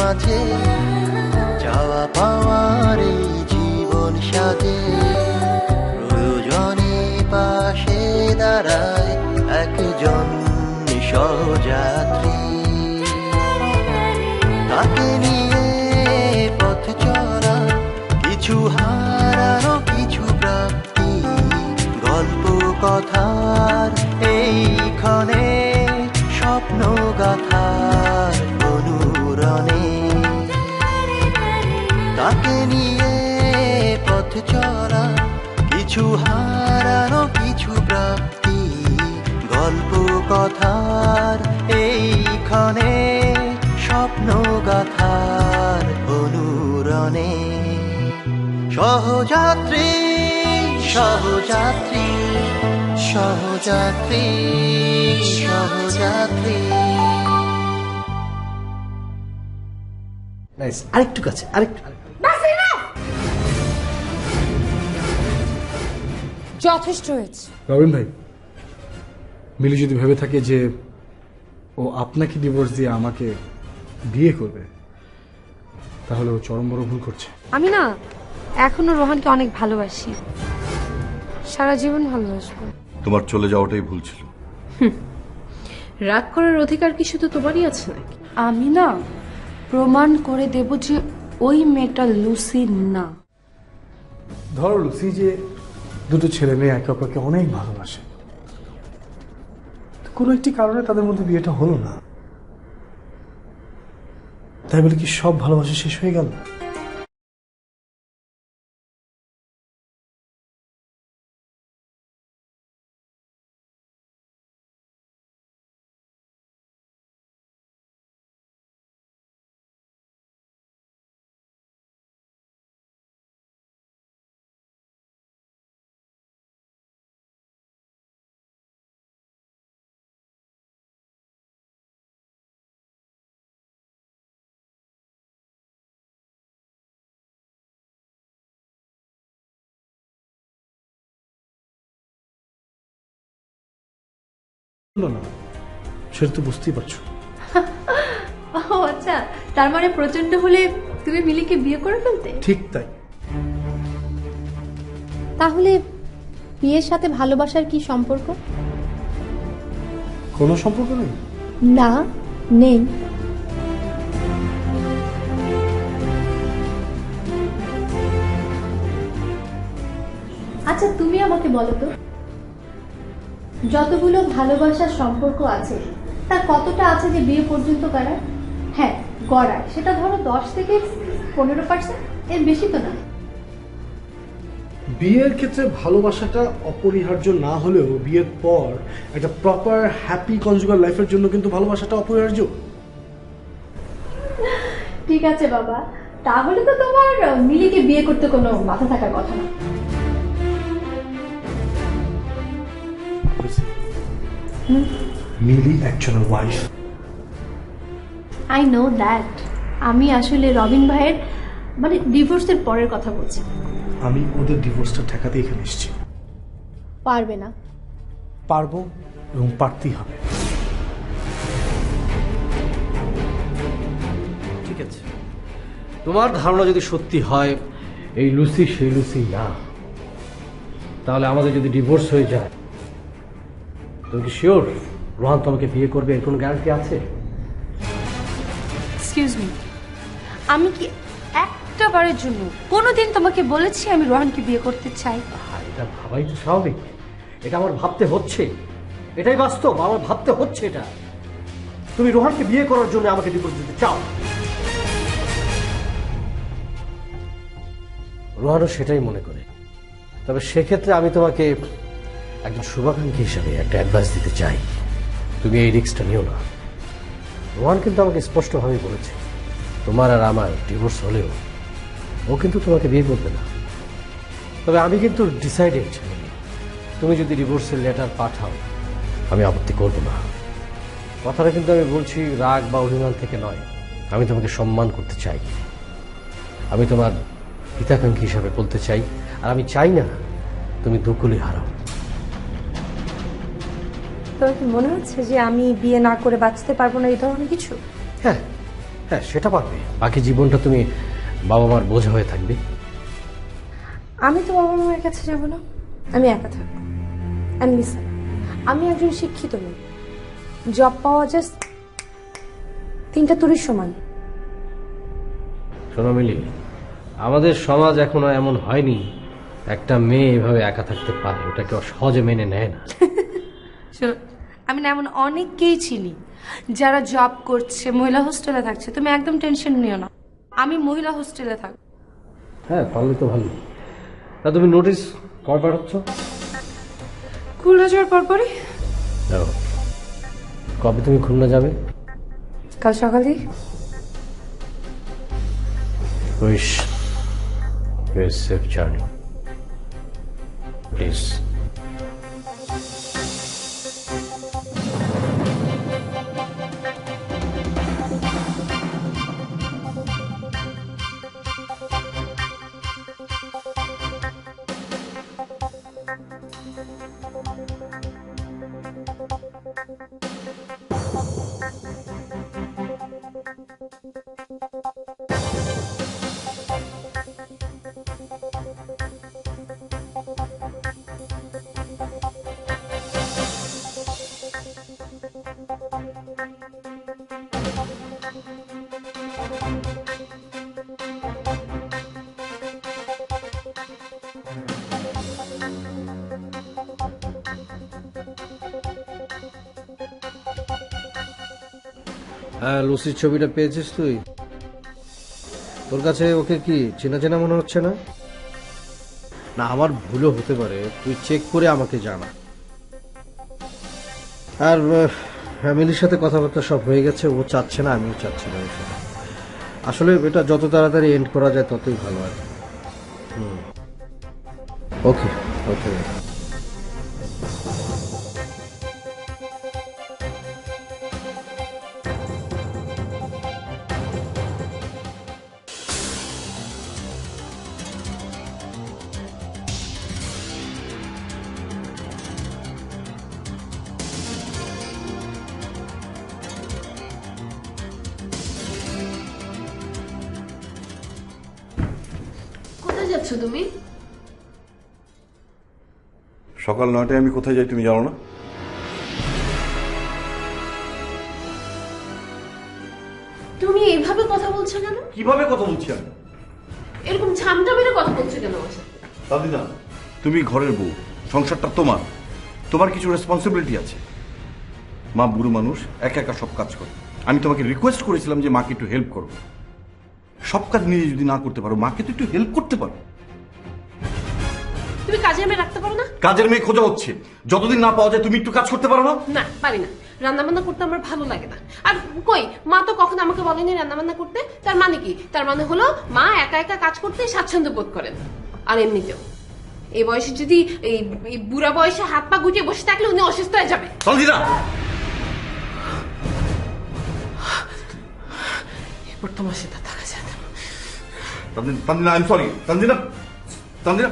মাঝে চাওয়া পাওয়ার এই জীবন সাজে প্রয়োজনে পাশে দাঁড়ায় একজন সহযাত্রী তাকে নিয়ে পথ চলা কিছু হারানো কিছু প্রাপ্তি গল্প কথার এইখানে স্বপ্ন গাথার অনুরণে তাকে নিয়ে পথ চলা কিছু হারানো কিছু প্রাপ্তি গল্প কথার এইখানে স্বপ্ন গাথার অনুরণে সহযাত্রী সহযাত্রী সহযাত্রী সহযাত্রী নাইস, আরেকটু কাছে, আরেকটু। যথেষ্ট হয়েছে। রবিন ভাই, মিলি যদি ভেবে থাকে যে ও আপনাকে ডিভোর্স দিয়ে আমাকে বিয়ে করবে, তাহলে ও চরম বড় ভুল করছে। আমি না এখনো রোহানকে অনেক ভালোবাসি, সারা জীবন ভালোবাসবো। তোমার চলে যাওয়াটাই ভুল ছিল। রাগ করার অধিকার কি শুধু তোমারই আছে নাকি? আমি না প্রমাণ করে দেব যে ওই মেয়েটা লুসি না। ধরো লুসি যে দুটো ছেলে মেয়ে একে অপরকে অনেক ভালোবাসে, কোনো একটি কারণে তাদের মধ্যে বিয়েটা হলো না, তাই বলে কি সব ভালোবাসা শেষ হয়ে গেল? না, সেটা তো বুঝতেই পারছো। ও আচ্ছা, তার মানে প্রচন্ড হলে তুমি মিলিকে বিয়ে করে ফেলতে? ঠিক তাই। তাহলে বিয়ের সাথে ভালোবাসার কি সম্পর্ক? কোনো সম্পর্ক নেই। না, নেই। আচ্ছা তুমি আমাকে বলো তো, যতগুলো ভালোবাসার সম্পর্ক আছে তার কতটা আছে যে বিয়ে পর্যন্ত গড়ায়? হ্যাঁ গড়ায়, সেটা ধরো 10 থেকে 15%, এর বেশি তো না। বিয়ের ক্ষেত্রে ভালোবাসাটা অপরিহার্য না হলেও বিয়ের পর একটা প্রপার হ্যাপি কনজুগাল লাইফের জন্য কিন্তু ভালোবাসাটা অপরিহার্য। ঠিক আছে বাবা, তাহলে তো তোমার মিলিকে বিয়ে করতে কোনো মাথা থাকার কথা না। মিলি একজনের ওয়াইফ। I know that. আমি আসলে রবিন ভাইয়ের মানে ডিভোর্সের পরের কথা বলছি। আমি ওদের ডিভোর্সটা ঠেকাতে এখানে এসেছি। পারবে না? পারবো, এবং পারতেই হবে। ঠিক আছে, তোমার ধারণা যদি সত্যি হয় এই লুসি সেই লুসি না, তাহলে আমাদের যদি ডিভোর্স হয়ে যায়, তুমি কি শিওর রোহান তোমাকে বিয়ে করবে? এর কোনো গ্যারান্টি আছে? এক্সকিউজ মি, আমি কি একটা বারের জন্য কোনোদিন তোমাকে বলেছি আমি রোহানকে বিয়ে করতে চাই? এটা ভাবাই তো স্বাভাবিক, এটা আমার ভাবতে হচ্ছে, এটাই বাস্তব, আমার ভাবতে হচ্ছে এটা। তুমি রোহানকে বিয়ে করার জন্য আমাকে ডিভোর্স দিতে চাও। রোহানও সেটাই মনে করে, তবে সেক্ষেত্রে আমি তোমাকে একজন শুভাকাঙ্ক্ষী হিসেবে একটা অ্যাডভাইস দিতে চাই, তুমি এই রিস্কটা নিও না। রোহান কিন্তু আমাকে স্পষ্টভাবে বলেছে তোমার আর আমার ডিভোর্স হলেও ও কিন্তু তোমাকে বিয়ে করবে না। তবে আমি কিন্তু ডিসাইডেড, তুমি যদি ডিভোর্সের লেটার পাঠাও আমি আপত্তি করব না। কথাটা কিন্তু আমি বলছি রাগ বা অভিমান থেকে নয়, আমি তোমাকে সম্মান করতে চাই, আমি তোমার হিতাকাঙ্ক্ষী হিসাবে বলতে চাই, আর আমি চাই না তুমি দুকুলি হারাও। তোর কি মনে হচ্ছে যে আমি বিয়ে না করে বাঁচতে পারবো না, এই ধরনের কিছু? হ্যাঁ, হ্যাঁ সেটা পারবে, বাকি জীবনটা তুমি বাবা মার বোঝা হয়ে থাকবে। আমি তো বাবা মায়ের কাছে যাব না, আমি একা থাকবো। অ্যান্ড লিসেন, আমি একজন শিক্ষিত মেয়ে, জব পাওয়া জাস্ট 3টা তুড়ির সমান। শোনো মিলি, আমাদের সমাজ এখনো এমন হয়নি একটা মেয়ে এভাবে একা থাকতে পারে, ওটা কেউ সহজে মেনে নেয় না। শোনো, আমি না এমন অনেককেই চিনি যারা জব করছে, মহিলা হোস্টেলে থাকছে। তুমি একদম টেনশন নিও না, আমি মহিলা হোস্টেলে থাকবো। হ্যাঁ পারলে তো ভালো। তা তুমি নোটিস কবে পাঠাচ্ছ? খুলনা যাওয়ার পরপরই। কবে তুমি খুলনা যাবে? কাল সকালে। Wish you a safe journey. Please. হ্যাঁ, লুসির ছবিটা পেয়েছিস তুই? তোর কাছে ওকে কি চেনা চেনা মনে হচ্ছে না? না আমার ভুলও হতে পারে, তুই চেক করে আমাকে জানা। আর ফ্যামিলির সাথে কথাবার্তা সব হয়ে গেছে, ও চাচ্ছে না, আমিও চাচ্ছি না ওর সাথে। আসলে এটা যত তাড়াতাড়ি এন্ড করা যায় ততই ভালো আর। ওকে ওকে। কোথায় যাচ্ছ তুমি? সকাল 9টায় আমি কোথায় যাই তুমি জানো না? তুমি এইভাবে কথা বলছো কেন? কিভাবে কথা বলছি আমি? এরকম ঝামটা মেরে কথা বলছো কেন আমার সাথে? দাদিনা, তুমি ঘরের বউ, সংসারটা তোমার, তোমার কিছু রেসপন্সিবিলিটি আছে। মা বুড়ো মানুষ, একা একা সব কাজ করে। আমি তোমাকে রিকোয়েস্ট করেছিলাম যে মাকে একটু হেল্প করো। সব কাজ নিজে যদি না করতে পারো, মাকে তো একটু হেল্প করতে পারো। তুমি কাজের মেয়ে রাখতে পারো না? কাজের মেয়ে খোঁজা হচ্ছে, যতদিন না পাওয়া যায় তুমি একটু কাজ করতে পারো না? না, পারি না। রান্না বান্না করতে আমার ভালো লাগে না। আর কই, মা তো কখনো আমাকে বলেনি রান্না বান্না করতে। তার মানে কি? তার মানে হলো মা একা একা কাজ করতে স্বাচ্ছন্দ্য বোধ করেন। আর এমনিতেও এই বয়সে যদি এই বুড়া বয়সে হাত পা গুটিয়ে বসে থাকলে উনি অসুস্থ হয়ে যাবে। তানজিনা, এরপর তোমার সাথে থাকা যায় না। Tanzina, I am sorry. Tanzina, Tanzina,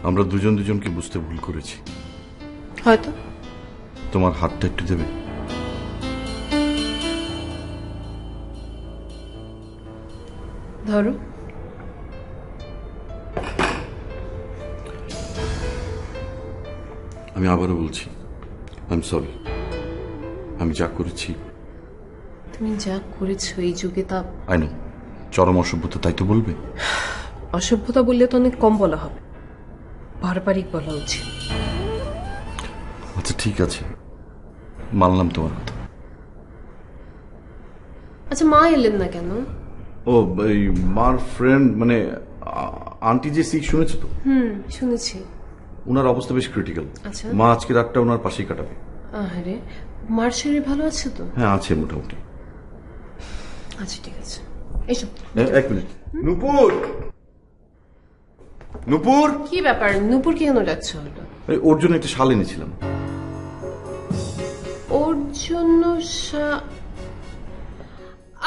আমরা দুজন দুজনকে বুঝতে ভুল করেছি। হয়তো। তোমার হাতটা একটু দেবে? ধরো। আমি আবারও বলছি, আই এম সরি। আমি যা করেছি, তুমি যা করেছো এই যুগে তা আই নো চরম অসভ্যতা, তাই তো বলবে? অসভ্যতা বললে তো অনেক কম বলা হবে, পারপারিক বলা উচিত। আচ্ছা ঠিক আছে, মানলাম তোমার কথা। আচ্ছা, মা এলেন না কেন? ও এই মার ফ্রেন্ড মানে আন্টি যে সিক, শুনেছো তো? শুনেছি। ওনার অবস্থা বেশ ক্রিটিক্যাল। আচ্ছা। মা আজকে রাতটা ওনার পাশেই কাটাবে। আরে, মার শরীর ভালো আছে তো? হ্যাঁ আছে মোটামুটি। আচ্ছা ঠিক আছে, এসো। এক মিনিট। নূপুর, নূপুর, কি ব্যাপার? নূপুর কেন যাচ্ছ? ওর জন্য একটা শাল এনেছিলাম। ওর জন্য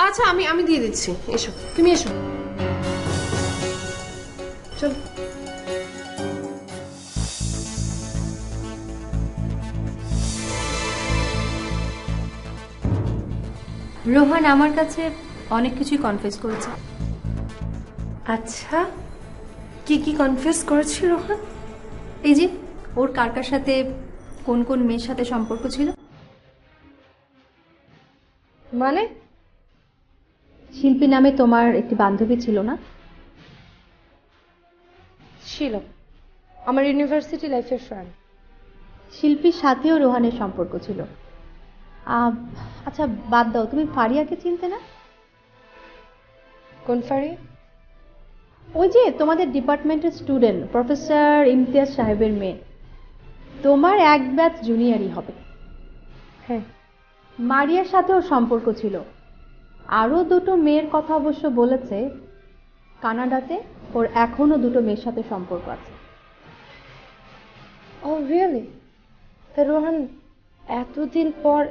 আচ্ছা, আমি দিয়ে দিচ্ছি। এসো, তুমি এসো, চল। রোহান আমার কাছে অনেক কিছুই কনফেস করেছে। আচ্ছা, কি কি কনফিউজ করেছি রোহান? এই যে ওর কার কার সাথে কোন কোন মেয়ের সাথে সম্পর্ক ছিল। মানে? শিল্পী নামে তোমার একটি বান্ধবী ছিল না? ছিল, আমার ইউনিভার্সিটি লাইফের ফ্রেন্ড। শিল্পীর সাথেও রোহানের সম্পর্ক ছিল। আচ্ছা বাদ দাও, তুমি ফারিয়াকে চিনতে না? কোন ফারিয়া? ওই যে তোমাদের ডিপার্টমেন্টের স্টুডেন্ট, প্রফেসর ইমতিয়াজ সাহেবের মেয়ে, তোমার এক ব্যাচ জুনিয়রই হবে। হ্যাঁ। মারিয়ার সাথেও সম্পর্ক ছিল। আরও দুটো মেয়ের কথা অবশ্য বলেছে, কানাডাতে ওর এখনো দুটো মেয়ের সাথে সম্পর্ক আছে। ও রিয়েলি? তা রোহান এতদিন পর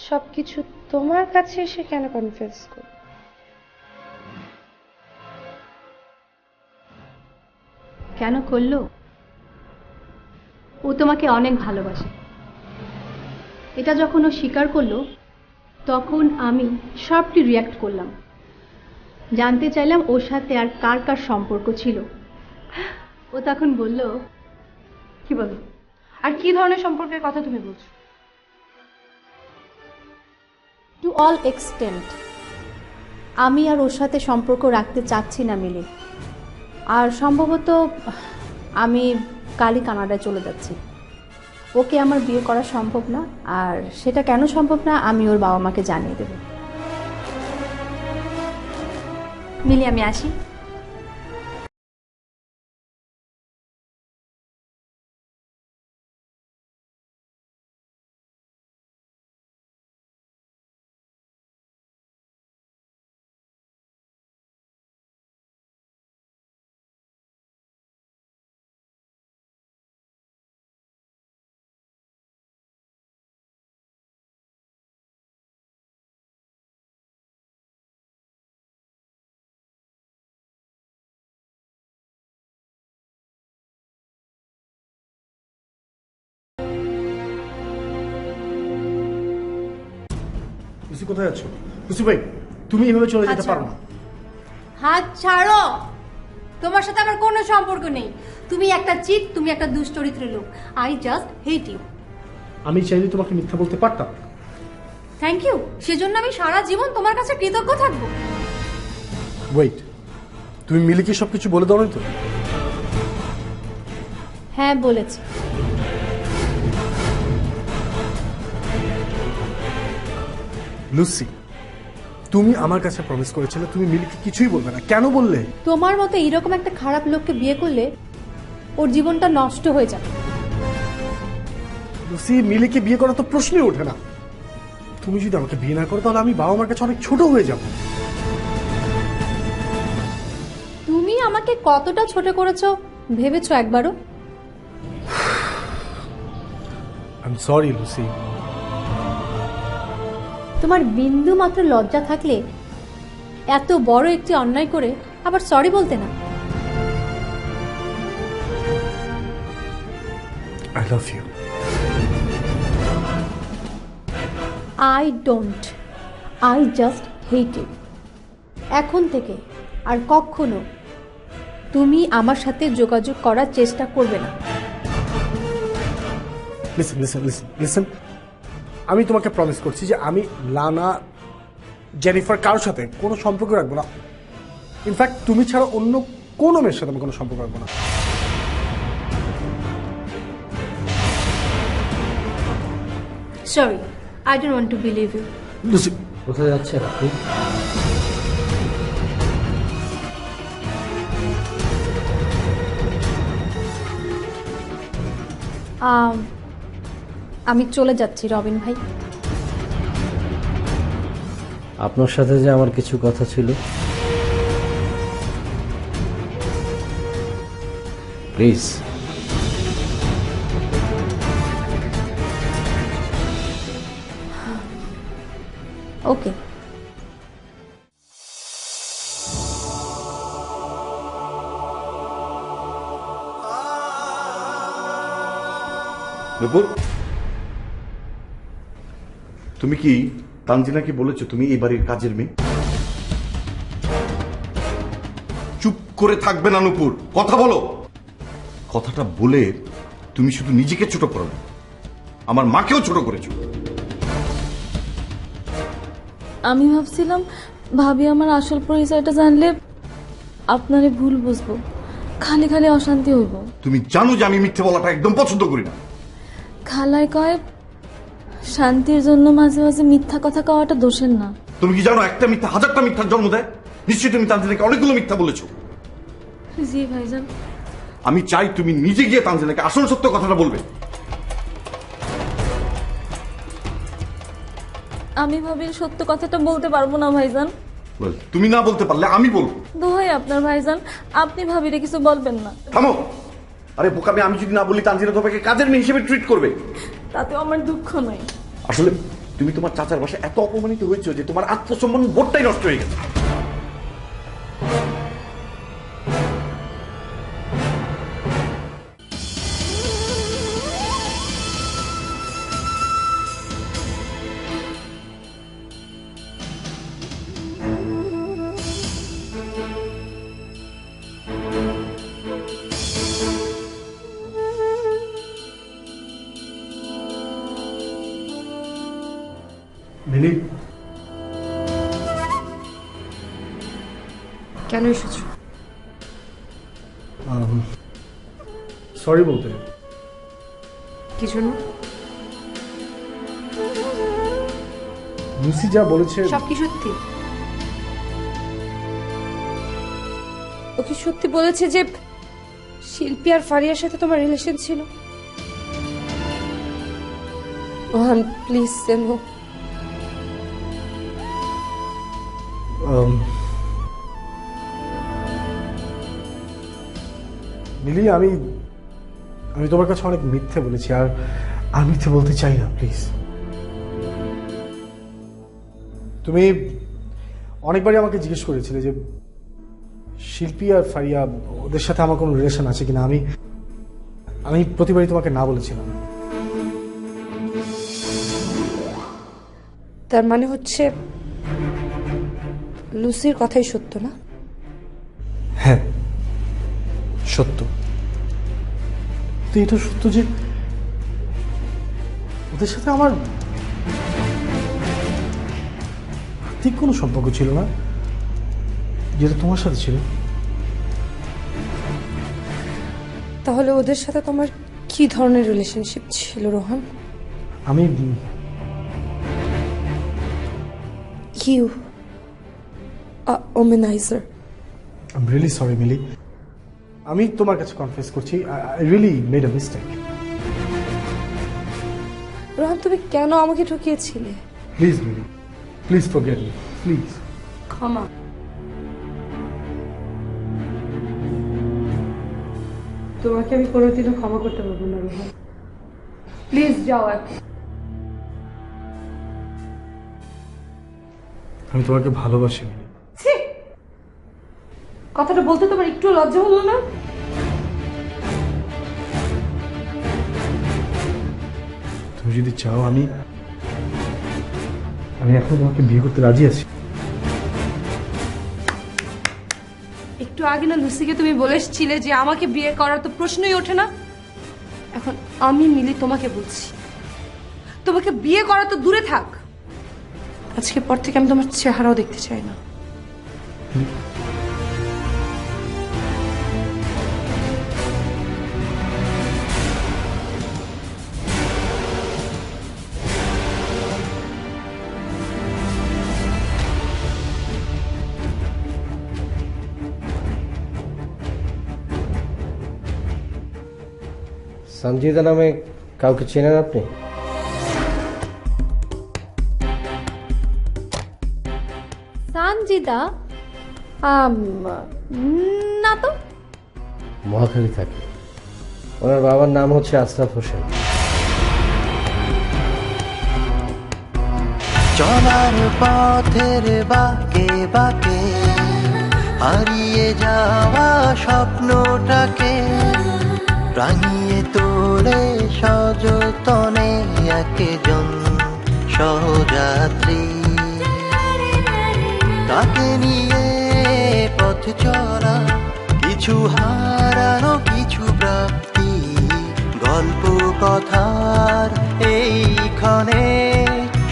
সবকিছু তোমার কাছে এসে কেন কনফিউজ করে? কেন করলো? ও তোমাকে অনেক ভালোবাসে। এটা যখন ও স্বীকার করলো, তখন আমি শার্পলি রিয়্যাক্ট করলাম। জানতে চাইলাম ওর সাথে আর কার কার সম্পর্ক ছিল। ও তখন বলল, কি বলো? আর কি ধরনের সম্পর্কের কথা তুমি বলছো? টু অল এক্সটেন্ট আমি আর ওর সাথে সম্পর্ক রাখতে চাচ্ছি না মিলি। আর সম্ভবত আমি কালই কানাডায় চলে যাচ্ছি। ওকে আমার বিয়ে করা সম্ভব না, আর সেটা কেন সম্ভব না আমি ওর বাবা মাকে জানিয়ে দেব। মিলি, আমি আসি। লুসি কোথায় আছো? লুসি ভাই, তুমি এভাবে চলে যেতে পারো না। হাত ছাড়ো, তোমার সাথে আমার কোনো সম্পর্ক নেই। তুমি একটা চিট, তুমি একটা দুশ্চরিত্রের লোক। I just hate you. আমি চাইলে তোমাকে মিথ্যা বলতে পারতাম। থ্যাংক ইউ, সেজন্য আমি সারা জীবন তোমার কাছে কৃতজ্ঞ থাকবো। ওয়েট, তুমি মিলিকে সবকিছু বলে দাও না তো? হ্যাঁ বলেছি। লুসি, তুমি আমার কাছে প্রমিস করেছিলে তুমি মিলিকে কিছুই বলবে না, কেন বললে? তোমার মতো এইরকম একটা খারাপ লোককে বিয়ে করলে ওর জীবনটা নষ্ট হয়ে যাবে। লুসি, মিলিকে বিয়ে করা তো প্রশ্নই ওঠে না। তুমি যদি আমাকে বিয়ে না করো তাহলে আমি বাবা মার কাছে অনেক ছোট হয়ে যাব। তুমি আমাকে কতটা ছোট করেছো ভেবেছো একবারও? I am sorry Lucy. তোমার বিন্দু মাত্র লজ্জা থাকলে এত বড় একটি অন্যায় করে আবার সরি বলতে না। I love you. I don't, I just hate you. এখন থেকে আর কখনো তুমি আমার সাথে যোগাযোগ করার চেষ্টা করবে না। লিসেন লিসেন লিসেন লিসেন, আমি তোমাকে প্রমিস করছি যে আমি লানা, জেনিফার কারোর সাথে কোনো সম্পর্ক রাখবো না। ইনফ্যাক্ট তুমি ছাড়া অন্য কোনো মেয়ের সাথে আমি কোনো সম্পর্ক রাখবো না। Sorry, I don't want to believe you. Lucy, কোথায় যাচ্ছেন আপনি? আমি চলে যাচ্ছি রবিন ভাই। আপনার সাথে যে আমার কিছু কথা ছিল, প্লিজ। ওকে। নুপুর, তুমি কি তানজিনা কি বলেছো তুমি এই বাড়ির কাজের মেয়ে? চুপ করে থাকবে না নূপুর, কথা বলো। কথাটা বলে তুমি শুধু নিজেকে ছোট করো না, আমার মাকেও ছোট করেছো। আমি ভাবছিলাম ভাবি আমার আসল পরিচয়টা জানলে আপনারে ভুল বুঝবো, খালি খালি অশান্তি হইব। তুমি জানো যে আমি মিথ্যে বলাটা একদম পছন্দ করি না। খালায় কয় শান্তির জন্য মাঝে মাঝে মিথ্যা কথা কওয়াটা দোষের না। তুমি কি জানো একটা মিথ্যা হাজারটা মিথ্যার জন্ম দেয়? নিশ্চয়ই তুমি তানজিনাকে অনেকগুলো মিথ্যা বলেছো। জি ভাইজান। আমি চাই তুমি নিজে গিয়ে তানজিনাকে আসল সত্য কথাটা বলবে। আমি ভাবির সত্য কথাটা বলতে পারবো না ভাইজান। তুমি না বলতে পারলে আমি বলবো। দোহাই আপনার ভাইজান, আপনি ভাবিরে কিছু বলবেন না। থামো। আরে বোকামি, আমি যদি না বলি তানজিনা তোমাকে কাজের মেয়ে হিসেবে ট্রিট করবে। তাতেও আমার দুঃখ নাই। আসলে তুমি তোমার চাচার বাসায় এত অপমানিত হয়েছো যে তোমার আত্মসম্মান বোধটাই নষ্ট হয়ে গেছে। মিলি, কেন এসেছো? সরি বলতে। কি জন্য? লুসি যা বলেছে সব কি সত্যি? ও কি সত্যি বলেছে যে শিল্পী আর ফারিয়ার সাথে তোমার রিলেশন ছিল? Rohan, please say no. Mili, আমি তোমার কাছে অনেক মিথ্যে বলেছি, আর আমি মিথ্যে বলতে চাই না, প্লিজ। তুমি অনেকবারই আমাকে জিজ্ঞেস করেছিলে যে শিল্পী আর ফারিয়া ওদের সাথে আমার কোনো রিলেশন আছে কিনা। আমি প্রতিবারই তোমাকে না বলেছিলাম। তার মানে হচ্ছে লুসির কথাই সত্য না? হ্যাঁ, সত্য। তো এটা সত্য যে ওদের সাথে আমার ঠিক কোনো সম্পর্ক ছিল না, যেটা তোমার সাথে ছিল। তাহলে ওদের সাথে তোমার কি ধরনের রিলেশনশিপ ছিল রোহান? আমি you womanizer. I am really sorry Mili, আমি তোমার কাছে কনফেস করছি, I really made a mistake. Rohan, তুমি কেন আমাকে ঠকিয়েছিলে? Please Mili, please forget me, please. ক্ষমা। তোমাকে আমি কোনোদিনও ক্ষমা করতে পারবো না রোহান। প্লিজ যাও এখন। আমি তোমাকে ভালোবাসি মিলি। ছি! কথাটা বলতে তোমার একটু লজ্জা হলো না? তুমি যদি চাও আমি এখন তোমাকে বিয়ে করতে রাজি আছি। একটু আগে না লুসিকে তুমি বলেছিলে যে আমাকে বিয়ে করার তো প্রশ্নই ওঠে না। এখন আমি মিলি তোমাকে বলছি, তোমাকে বিয়ে করা তো দূরে থাক, আজকের পর থেকে আমি তোমার চেহারাও দেখতে চাই না। সঞ্জিতা নামে কাউকে চেনেন আপনি? সানজিদা? না তো। মহাখালী থাকে। ওনার বাবার নাম হচ্ছে আশরাফ হোসেন। চলার পথের বাঁকে বাঁকে হারিয়ে যাওয়া স্বপ্নটাকে রাঙিয়ে তোলে সযতনে একজন সহযাত্রী। কিছু হারানো কিছু প্রাপ্তি, গল্প কথার এইখানে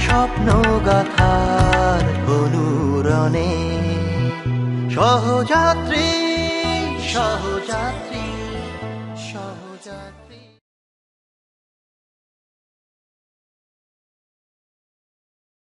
স্বপ্ন গাথার অনুরণে। সহযাত্রী সহযাত্রী সহযাত্রী।